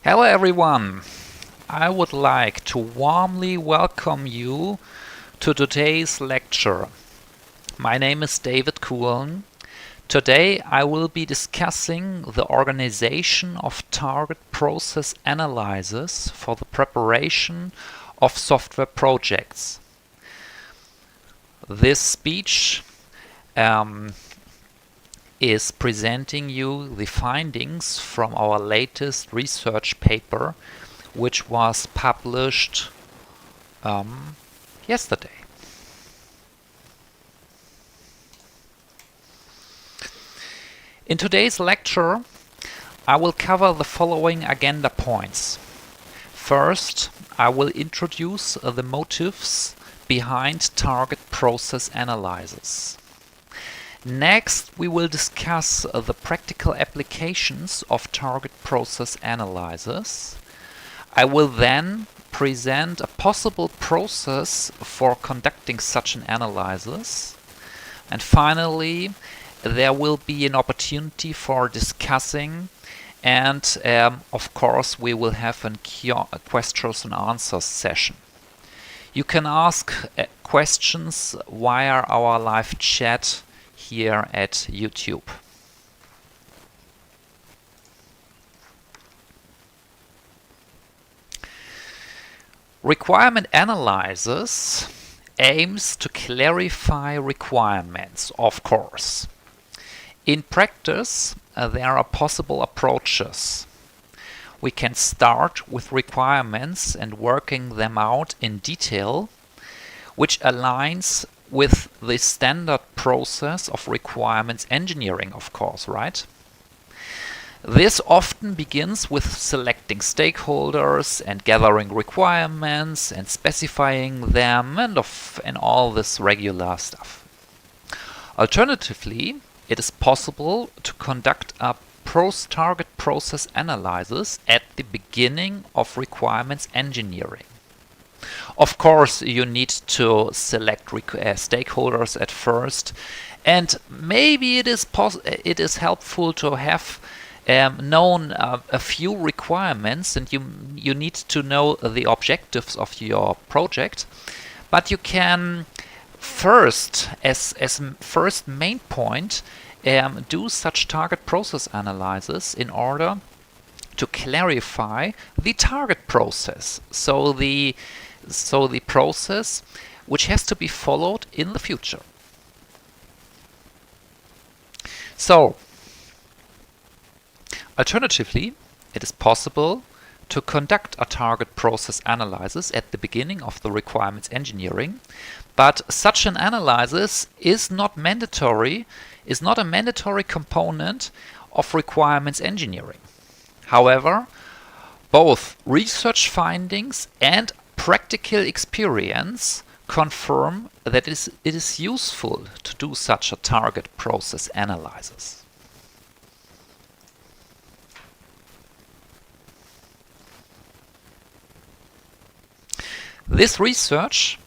Hello everyone! I would like to warmly welcome you to today's lecture. My name is David Kuhlen. Today I will be discussing the organization of target process analysis for the preparation of software projects. This speech is presenting you the findings from our latest research paper, which was published yesterday. In today's lecture, I will cover the following agenda points. First, I will introduce the motives behind target process analysis. Next, we will discuss the practical applications of target process analysis. I will then present a possible process for conducting such an analysis. And finally, there will be an opportunity for discussing, and of course we will have a questions and answers session. You can ask questions via our live chat here at YouTube. Requirement analysis aims to clarify requirements, of course. In practice, there are possible approaches. We can start with requirements and working them out in detail, which aligns with the standard process of requirements engineering, of course, right? This often begins with selecting stakeholders and gathering requirements and specifying them and all this regular stuff. Alternatively, it is possible to conduct a target process analysis at the beginning of requirements engineering. Of course, you need to select stakeholders at first, and maybe it is helpful to have known a few requirements, and you need to know the objectives of your project. But you can first, as first main point, do such target process analysis in order to clarify the target process. So the process which has to be followed in the future. So, alternatively, it is possible to conduct a target process analysis at the beginning of the requirements engineering, but such an analysis is not mandatory, is not a mandatory component of requirements engineering. However, both research findings and practical experience confirm that it is useful to do such a target process analysis. This research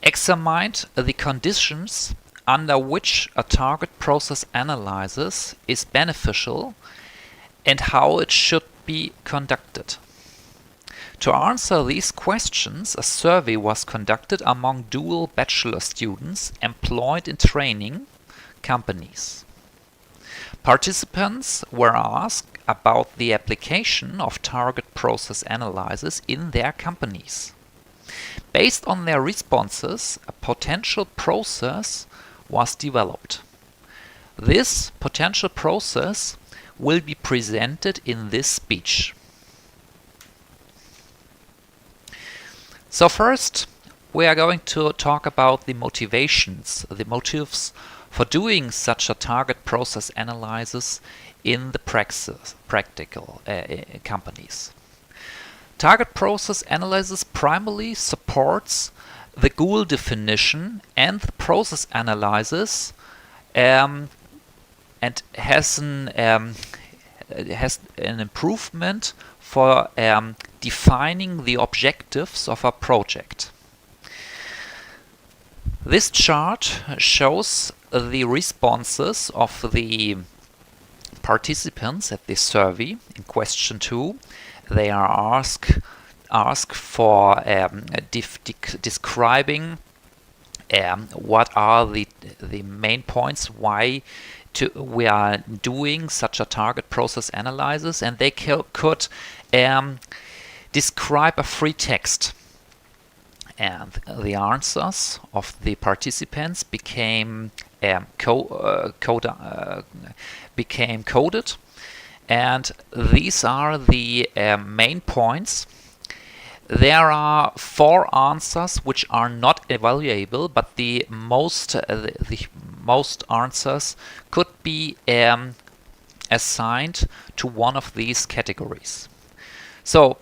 examined the conditions under which a target process analysis is beneficial and how it should be conducted. To answer these questions, a survey was conducted among dual bachelor students employed in training companies. Participants were asked about the application of target process analysis in their companies. Based on their responses, a potential process was developed. This potential process will be presented in this speech. So first, we are going to talk about the motivations, the motives for doing such a target process analysis in the practical companies. Target process analysis primarily supports the goal definition and the process analysis, and has an improvement for defining the objectives of a project. This chart shows the responses of the participants at this survey in question 2, they are asked for describing what are the main points why we are doing such a target process analysis, and they could describe a free text. And the answers of the participants became coded, and these are the main points. There are 4 answers which are not evaluable, but the most answers could be assigned to one of these categories. So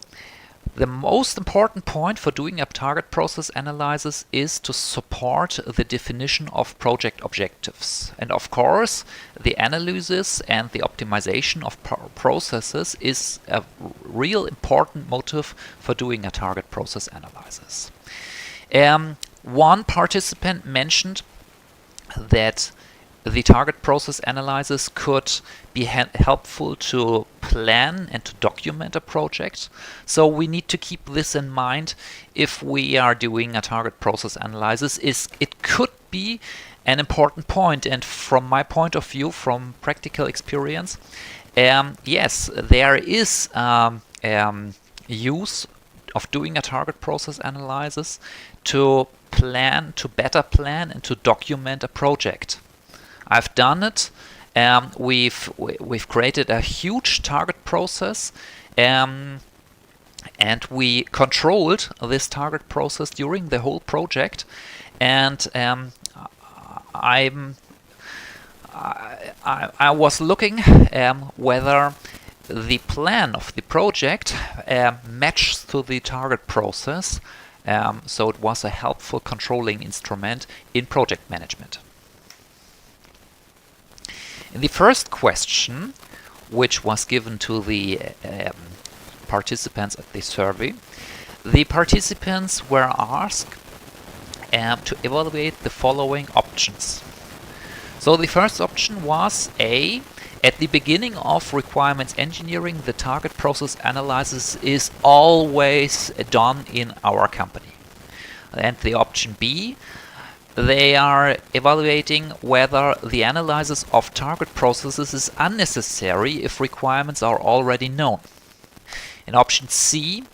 the most important point for doing a target process analysis is to support the definition of project objectives. And of course, the analysis and the optimization of processes is a real important motive for doing a target process analysis. One participant mentioned that the target process analysis could be helpful to plan and to document a project. So we need to keep this in mind if we are doing a target process analysis. It could be an important point, and from my point of view, from practical experience, yes, there is use of doing a target process analysis to better plan and to document a project. I've done it. We've created a huge target process, and we controlled this target process during the whole project. And I was looking whether the plan of the project matched to the target process. So it was a helpful controlling instrument in project management. In the first question, which was given to the participants at the survey, the participants were asked to evaluate the following options. So the first option was A. At the beginning of requirements engineering, the target process analysis is always done in our company. And the option B, they are evaluating whether the analysis of target processes is unnecessary if requirements are already known. In option C,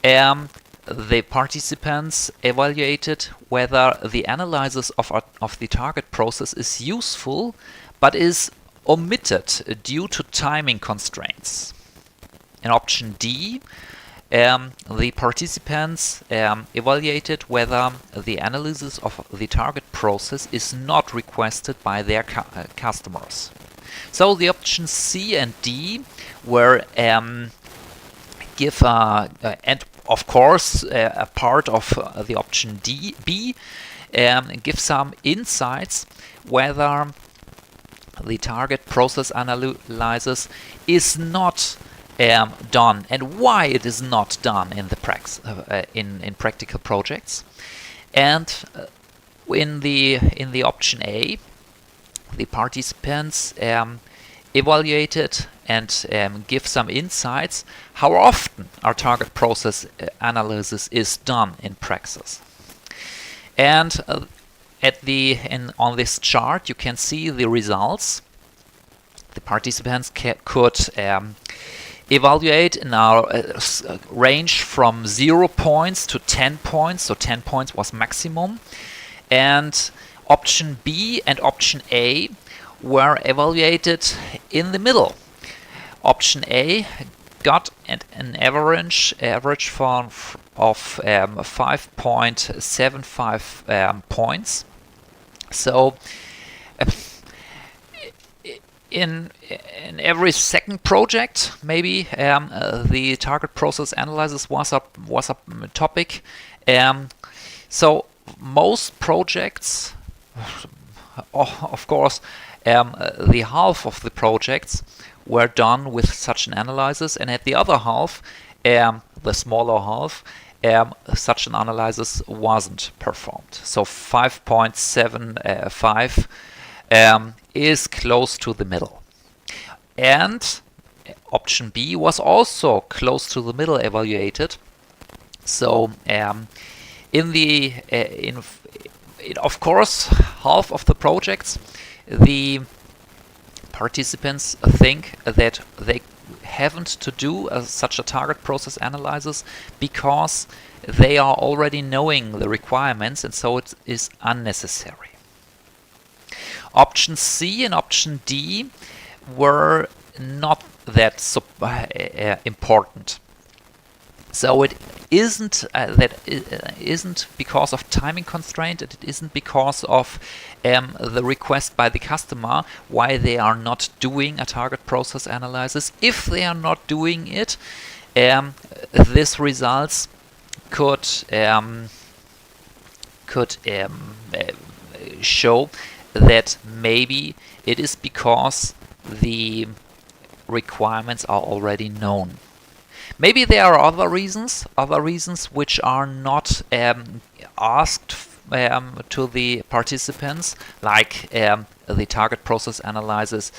the participants evaluated whether the analysis of the target process is useful but is omitted due to timing constraints. In option D, the participants evaluated whether the analysis of the target process is not requested by their customers. So the options C and D were and of course a part of the option B give some insights whether the target process analysis is not done and why it is not done in the in practical projects. And in the option A, the participants evaluated and give some insights how often our target process analysis is done in practice. And on this chart you can see the results. The participants could evaluate in our range from 0 points to 10 points, so 10 points was maximum. And option B and option A were evaluated in the middle. Option A got an average of 5.75 points. So in every second project, maybe the target process analysis was a topic. So most projects, of course, the half of the projects were done with such an analysis, and at the other half, the smaller half, such an analysis wasn't performed. So 5.75 is close to the middle. And option B was also close to the middle evaluated. So in the of course, half of the projects, the participants think that they haven't to do such a target process analysis because they are already knowing the requirements, and so it is unnecessary. Option C and option D were not that important. So it isn't isn't because of timing constraint. It isn't because of the request by the customer why they are not doing a target process analysis. If they are not doing it, this results could show that maybe it is because the requirements are already known. Maybe there are other reasons which are not asked to the participants, like the target process analysis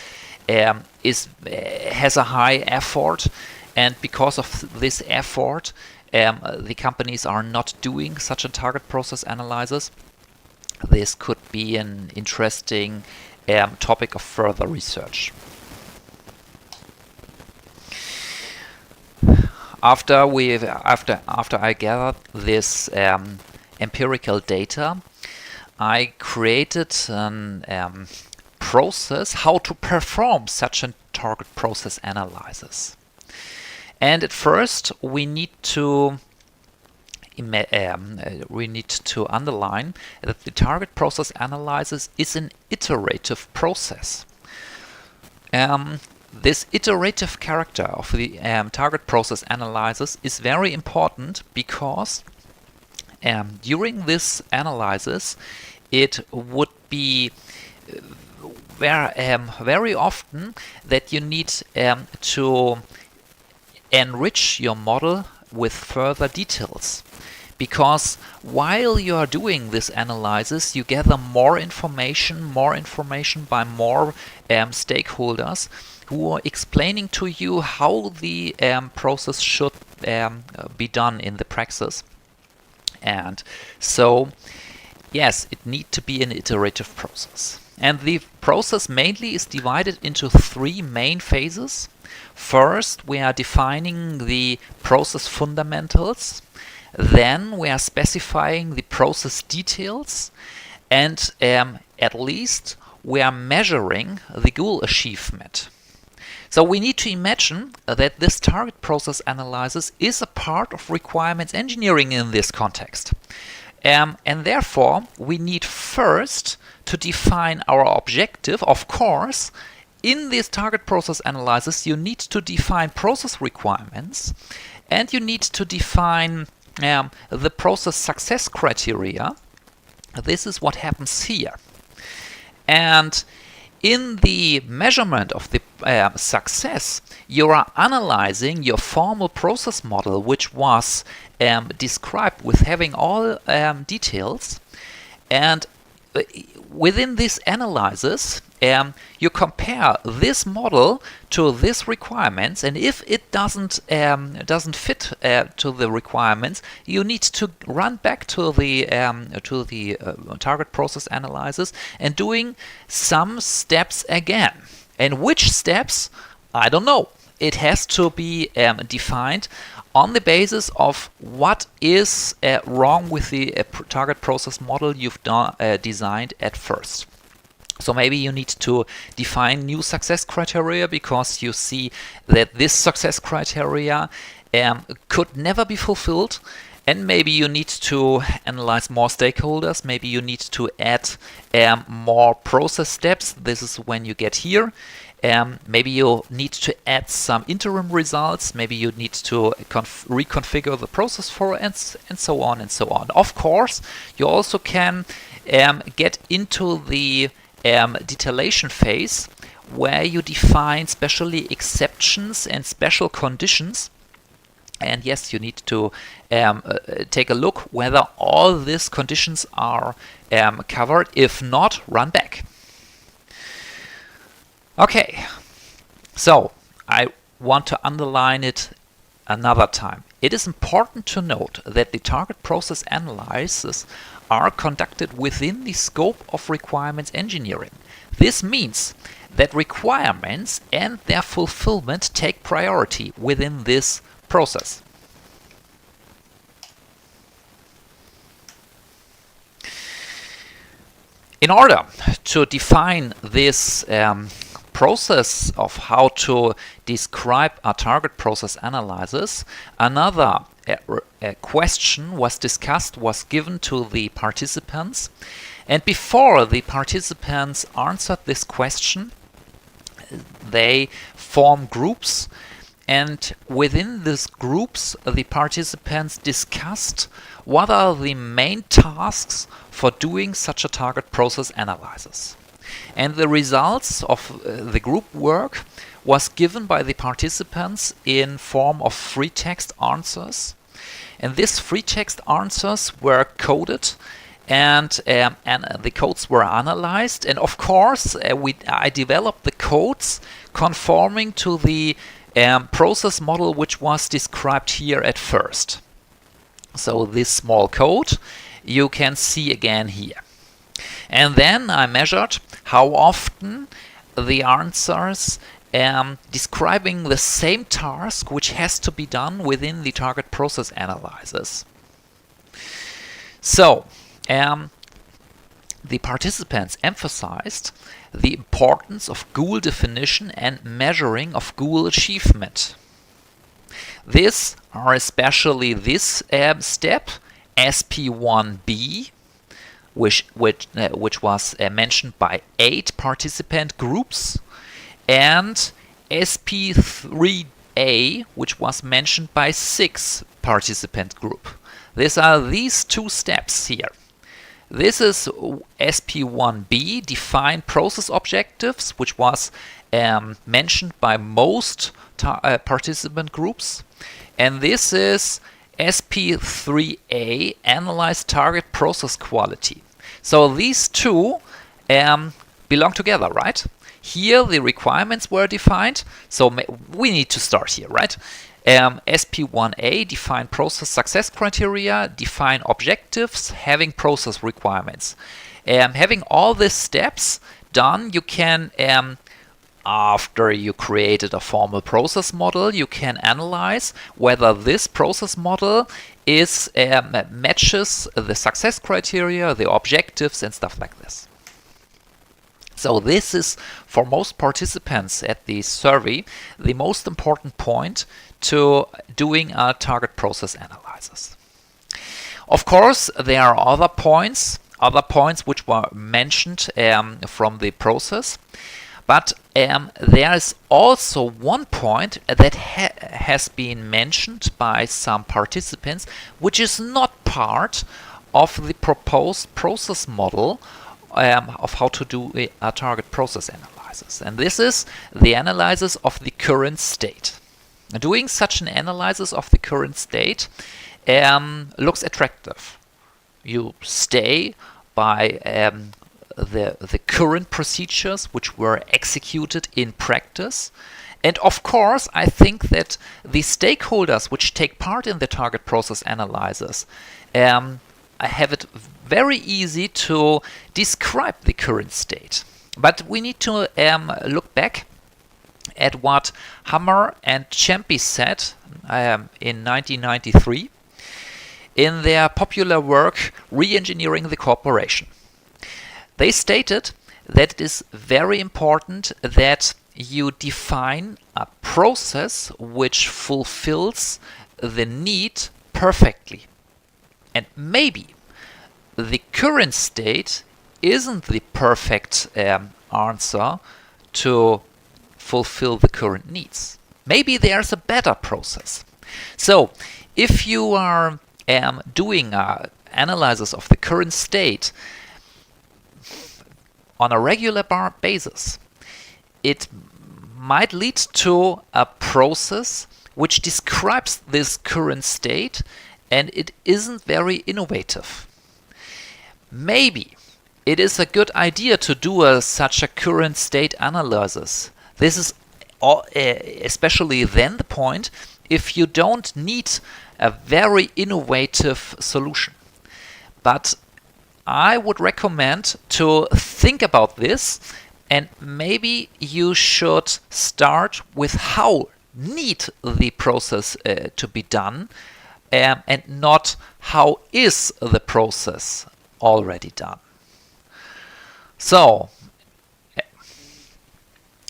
has a high effort, and because of this effort, the companies are not doing such a target process analysis. This could be an interesting topic of further research. After I gathered this empirical data, I created a process how to perform such a target process analysis. And at first, we need to underline that the target process analysis is an iterative process. This iterative character of the target process analysis is very important because during this analysis it would be very often that you need to enrich your model with further details. Because while you are doing this analysis, you gather more information by more stakeholders who are explaining to you how the process should be done in the praxis. And so, yes, it needs to be an iterative process. And the process mainly is divided into three main phases. First, we are defining the process fundamentals. Then we are specifying the process details, and at least we are measuring the goal achievement. So we need to imagine that this target process analysis is a part of requirements engineering in this context. And therefore, we need first to define our objective. Of course, in this target process analysis, you need to define process requirements, and you need to define the process success criteria. This is what happens here. And in the measurement of the success, you are analyzing your formal process model, which was described with having all details. And within this analysis, you compare this model to these requirements, and if it doesn't fit to the requirements, you need to run back to the target process analysis and doing some steps again. And which steps? I don't know. It has to be defined on the basis of what is wrong with the target process model you've designed at first. So maybe you need to define new success criteria because you see that this success criteria could never be fulfilled, and maybe you need to analyze more stakeholders, maybe you need to add more process steps. This is when you get here. Maybe you need to add some interim results, maybe you need to reconfigure the process flow, and so on and so on. Of course, you also can get into the detailation phase, where you define specially exceptions and special conditions. And yes, you need to take a look whether all these conditions are covered. If not, run back. Okay, So I want to underline it another time. It is important to note that the target process analyses are conducted within the scope of requirements engineering. This means that requirements and their fulfillment take priority within this process. In order to define this process of how to describe a target process analysis, another question was discussed, was given to the participants. And before the participants answered this question, they form groups, and within these groups the participants discussed what are the main tasks for doing such a target process analysis. And the results of the group work was given by the participants in form of free text answers. And these free text answers were coded, and the codes were analyzed. And of course, I developed the codes conforming to the process model which was described here at first. So this small code you can see again here. And then I measured how often the answers describing the same task which has to be done within the target process analysis. So the participants emphasized the importance of goal definition and measuring of goal achievement. These are especially this step, SP1B, which was mentioned by 8 participant groups, and SP3A, which was mentioned by 6 participant group. These are these 2 steps here. This is SP1B, define process objectives, which was mentioned by most participant groups. And this is SP3A, analyze target process quality. So these 2 belong together, right? Here the requirements were defined, so we need to start here, right? SP1A, define process success criteria, define objectives, having process requirements. Having all these steps done, you can, after you created a formal process model, you can analyze whether this process model is matches the success criteria, the objectives, and stuff like this. So this is, for most participants at the survey, the most important point to doing a target process analysis. Of course, there are other points which were mentioned from the process, but there is also one point that has been mentioned by some participants, which is not part of the proposed process model of how to do a target process analysis. And this is the analysis of the current state. Doing such an analysis of the current state looks attractive. You stay by the current procedures which were executed in practice. And of course, I think that the stakeholders which take part in the target process analysis have it very easy to describe the current state. But we need to look back at what Hammer and Champy said in 1993 in their popular work Re-engineering the Corporation. They stated that it is very important that you define a process which fulfills the need perfectly. And maybe the current state isn't the perfect answer to fulfill the current needs. Maybe there's a better process. So if you are doing an analysis of the current state on a regular basis, it might lead to a process which describes this current state, and it isn't very innovative. Maybe it is a good idea to do such a current state analysis. This is especially then the point if you don't need a very innovative solution. But I would recommend to think about this, and maybe you should start with how need the process to be done, and not how is the process already done. So,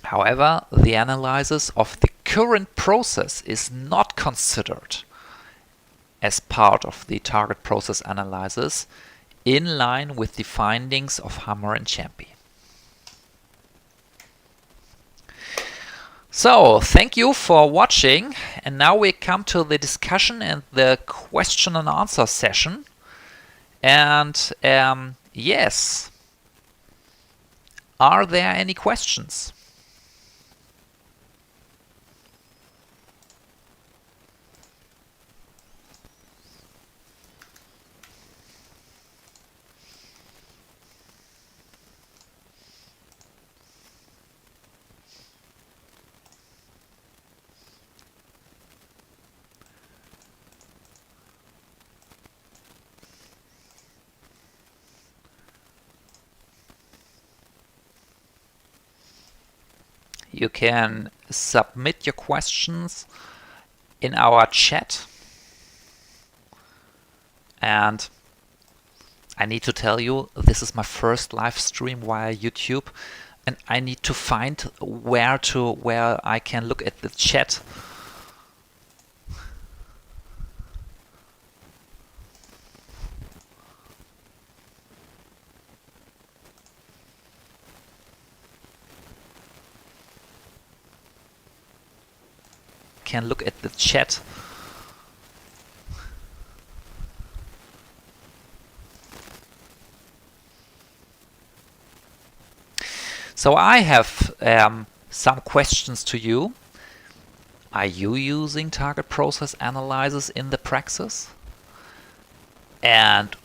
however, the analysis of the current process is not considered as part of the target process analysis, in line with the findings of Hammer and Champy. So, thank you for watching, and now we come to the discussion and the question and answer session. And yes, are there any questions? You can submit your questions in our chat. And I need to tell you, this is my first live stream via YouTube, and I need to find where I can look at the chat. Look at the chat. So I have some questions to you. Are you using target process analysis in the praxis? And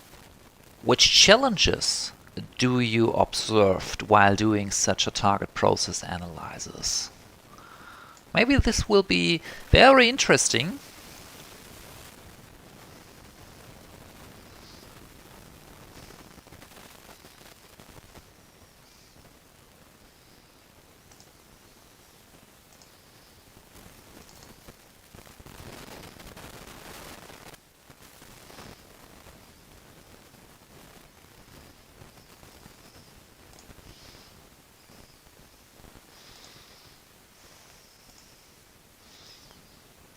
which challenges do you observe while doing such a target process analysis? Maybe this will be very interesting.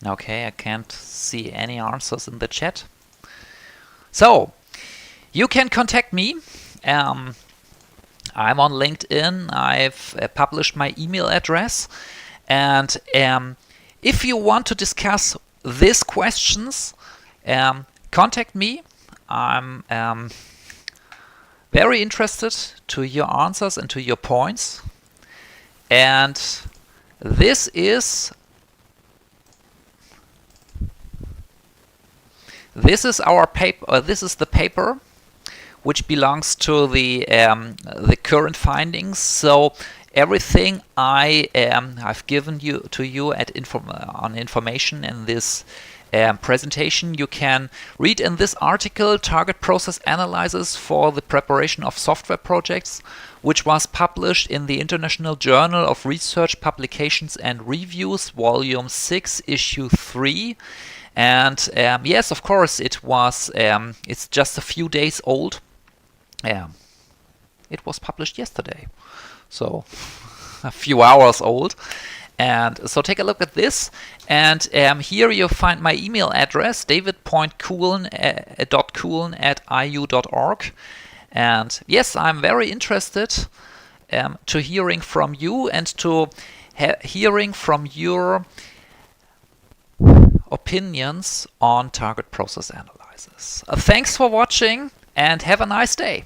Okay, I can't see any answers in the chat. So, you can contact me. I'm on LinkedIn. I've published my email address. And if you want to discuss these questions, contact me. I'm very interested to your answers and to your points. And this is our paper. This is the paper which belongs to the current findings. So everything I've given to you on information in this presentation, you can read in this article, Target Process Analysis for the Preparation of Software Projects, which was published in the International Journal of Research Publications and Reviews, Volume 6, Issue 3. And yes, of course, it's just a few days old. It was published yesterday, so a few hours old. And so take a look at this. And here you'll find my email address, david.kuhlen@iu.org. And yes, I'm very interested to hearing from you and to hearing from your opinions on target process analysis. Thanks for watching and have a nice day.